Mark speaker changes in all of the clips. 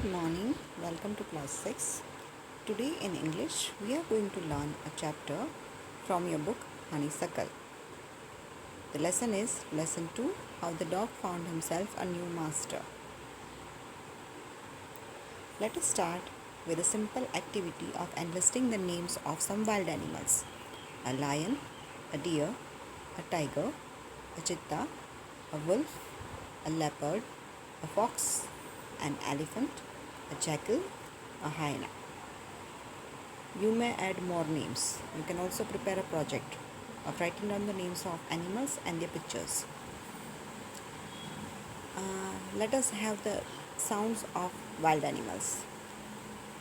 Speaker 1: Good morning, welcome to class 6. Today in English, we are going to learn a chapter from your book Honeysuckle. The lesson is Lesson 2, How the Dog Found Himself a New Master. Let us start with a simple activity of enlisting the names of some wild animals: a lion, a deer, a tiger, a cheetah, a wolf, a leopard, a fox, an elephant, a jackal, a hyena. You may add more names. You can also prepare a project of writing down the names of animals and their pictures. Let us have the sounds of wild animals.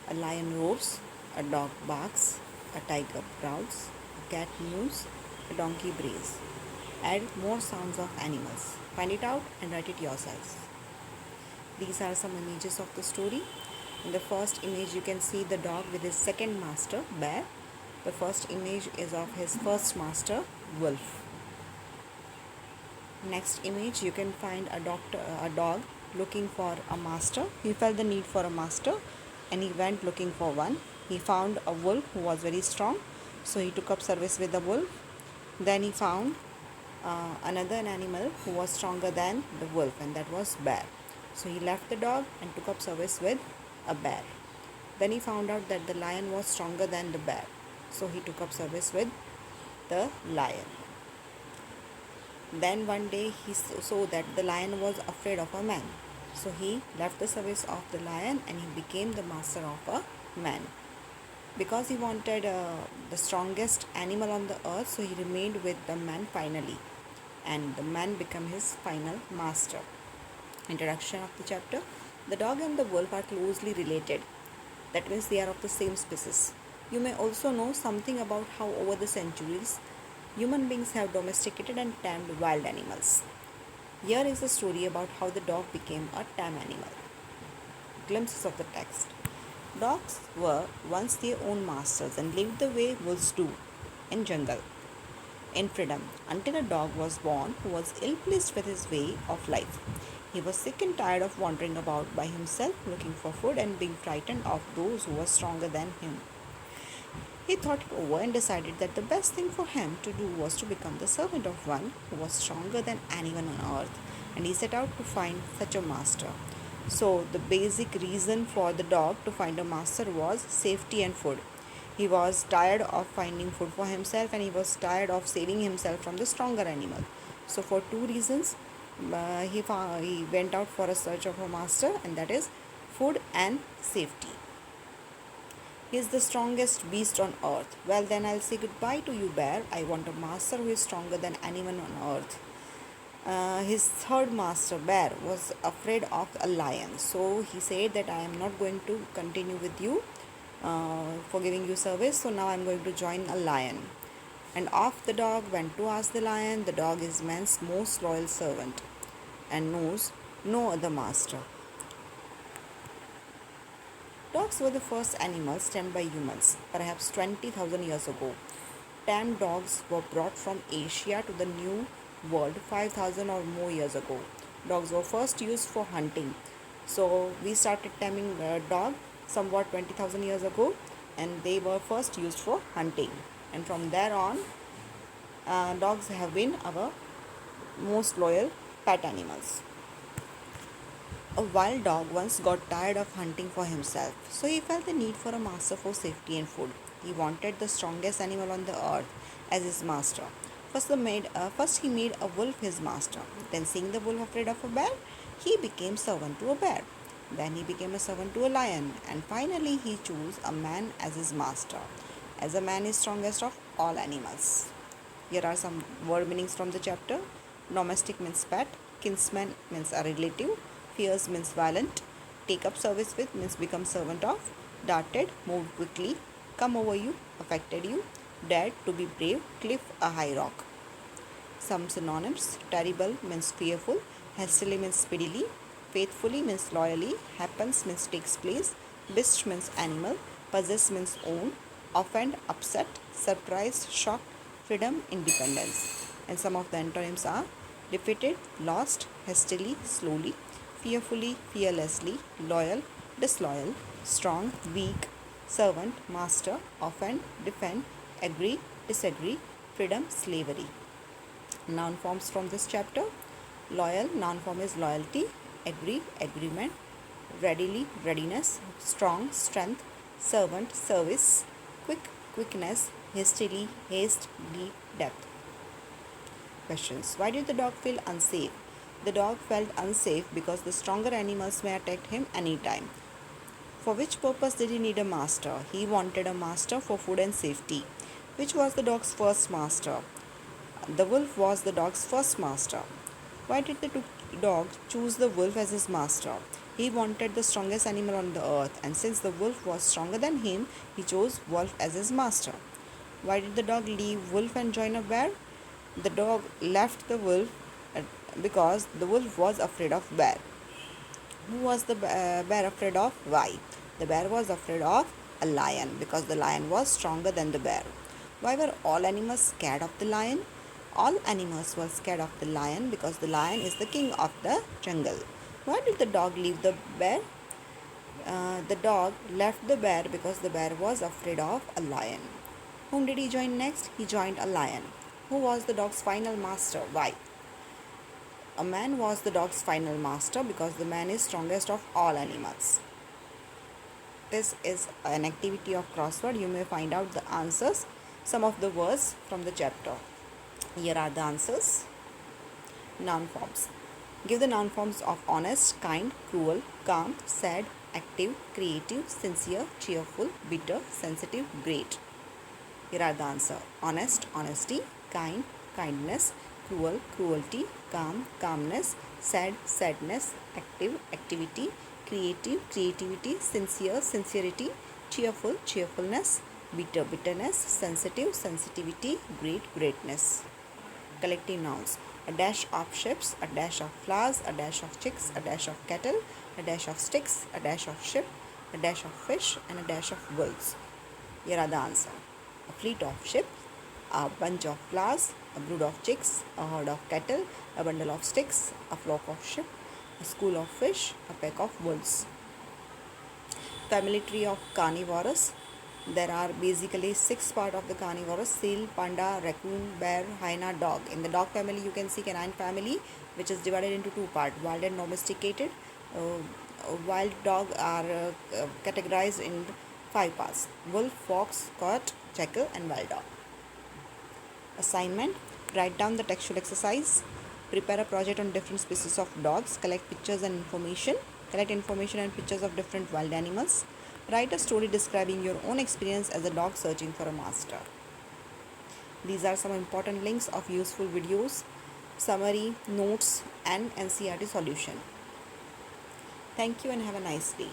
Speaker 1: A lion roars, a dog barks, a tiger growls, a cat mews, a donkey brays. Add more sounds of animals. Find it out and write it yourselves. These are some images of the story. In the first image, you can see the dog with his second master, bear. The first image is of his first master, wolf. Next image, you can find a dog looking for a master. He felt the need for a master and he went looking for one. He found a wolf who was very strong, so he took up service with the wolf. Then he found another animal who was stronger than the wolf, and that was bear. So he left the dog and took up service with a bear. Then he found out that the lion was stronger than the bear, so he took up service with the lion. Then one day he saw that the lion was afraid of a man, so he left the service of the lion and he became the master of a man. Because he wanted the strongest animal on the earth, so he remained with the man finally, and the man became his final master. Introduction of the chapter. The dog and the wolf are closely related. That means they are of the same species. You may also know something about how over the centuries human beings have domesticated and tamed wild animals. Here is a story about how the dog became a tame animal. Glimpses of the text. Dogs were once their own masters and lived the way wolves do, in jungle, in freedom, until a dog was born who was ill-pleased with his way of life. He was sick and tired of wandering about by himself, looking for food and being frightened of those who were stronger than him. He thought it over and decided that the best thing for him to do was to become the servant of one who was stronger than anyone on earth, and he set out to find such a master. So, the basic reason for the dog to find a master was safety and food. He was tired of finding food for himself and he was tired of saving himself from the stronger animal. So, for two reasons, he went out for a search of a master, and that is food and safety. He is the strongest beast on earth. Well, then I'll say goodbye to you, bear. I want a master who is stronger than anyone on earth. His third master, bear, was afraid of a lion. So he said that I am not going to continue with you for giving you service. So now I'm going to join a lion. And off the dog went to ask the lion. The dog is man's most loyal servant and knows no other master. Dogs were the first animals tamed by humans, perhaps 20,000 years ago. Tamed dogs were brought from Asia to the New World 5,000 or more years ago. Dogs were first used for hunting. So we started taming a dog somewhat 20,000 years ago, and they were first used for hunting. And from there on, dogs have been our most loyal pet animals. A wild dog once got tired of hunting for himself, so he felt the need for a master for safety and food. He wanted the strongest animal on the earth as his master. First he made a wolf his master. Then, seeing the wolf afraid of a bear, he became servant to a bear. Then he became a servant to a lion, and finally he chose a man as his master, as a man is strongest of all animals. Here are some word meanings from the chapter. Domestic means pet, kinsman means a relative, fierce means violent, take up service with means become servant of, darted, moved quickly, come over you, affected you, dared, to be brave, cliff, a high rock. Some synonyms: terrible means fearful, hastily means speedily, faithfully means loyally, happens means takes place, beast means animal, possess means own, offend, upset, surprise, shock, freedom, independence. And some of the antonyms are defeated, lost, hastily, slowly, fearfully, fearlessly, loyal, disloyal, strong, weak, servant, master, offend, defend, agree, disagree, freedom, slavery. Noun forms from this chapter. Loyal, noun form is loyalty, agree, agreement, readily, readiness, strong, strength, servant, service, quick, quickness, hastily, haste, deep, depth. Questions. Why did the dog feel unsafe? The dog felt unsafe because the stronger animals may attack him anytime. For which purpose did he need a master? He wanted a master for food and safety. Which was the dog's first master? The wolf was the dog's first master. Why did the dog choose the wolf as his master? He wanted the strongest animal on the earth, and since the wolf was stronger than him, he chose wolf as his master. Why did the dog leave wolf and join a bear? The dog left the wolf because the wolf was afraid of bear. Who was the bear afraid of? Why? The bear was afraid of a lion because the lion was stronger than the bear. Why were all animals scared of the lion? All animals were scared of the lion because the lion is the king of the jungle. Why did the dog leave the bear? The dog left the bear because the bear was afraid of a lion. Whom did he join next? He joined a lion. Who was the dog's final master? Why? A man was the dog's final master because the man is strongest of all animals. This is an activity of crossword. You may find out the answers, some of the words from the chapter. Here are the answers. Noun forms. Give the noun forms of honest, kind, cruel, calm, sad, active, creative, sincere, cheerful, bitter, sensitive, great. Here are the answer. Honest, honesty, kind, kindness, cruel, cruelty, calm, calmness, sad, sadness, active, activity, creative, creativity, sincere, sincerity, cheerful, cheerfulness, bitter, bitterness, sensitive, sensitivity, great, greatness. Collective nouns. A dash of ships, a dash of flowers, a dash of chicks, a dash of cattle, a dash of sticks, a dash of ship, a dash of fish, and a dash of wolves. Here are the answer. A fleet of ships, a bunch of flowers, a brood of chicks, a herd of cattle, a bundle of sticks, a flock of sheep, a school of fish, a pack of wolves. Family tree of carnivorous. There are basically 6 parts of the carnivorous: seal, panda, raccoon, bear, hyena, dog. In the dog family, you can see canine family, which is divided into 2 parts: wild and domesticated. Wild dog are categorized in 5 parts: wolf, fox, cat, jackal, and wild dog. Assignment: write down the textual exercise. Prepare a project on different species of dogs. Collect pictures and information. Collect information and pictures of different wild animals. Write a story describing your own experience as a dog searching for a master. These are some important links of useful videos, summary, notes, and NCERT solution. Thank you and have a nice day.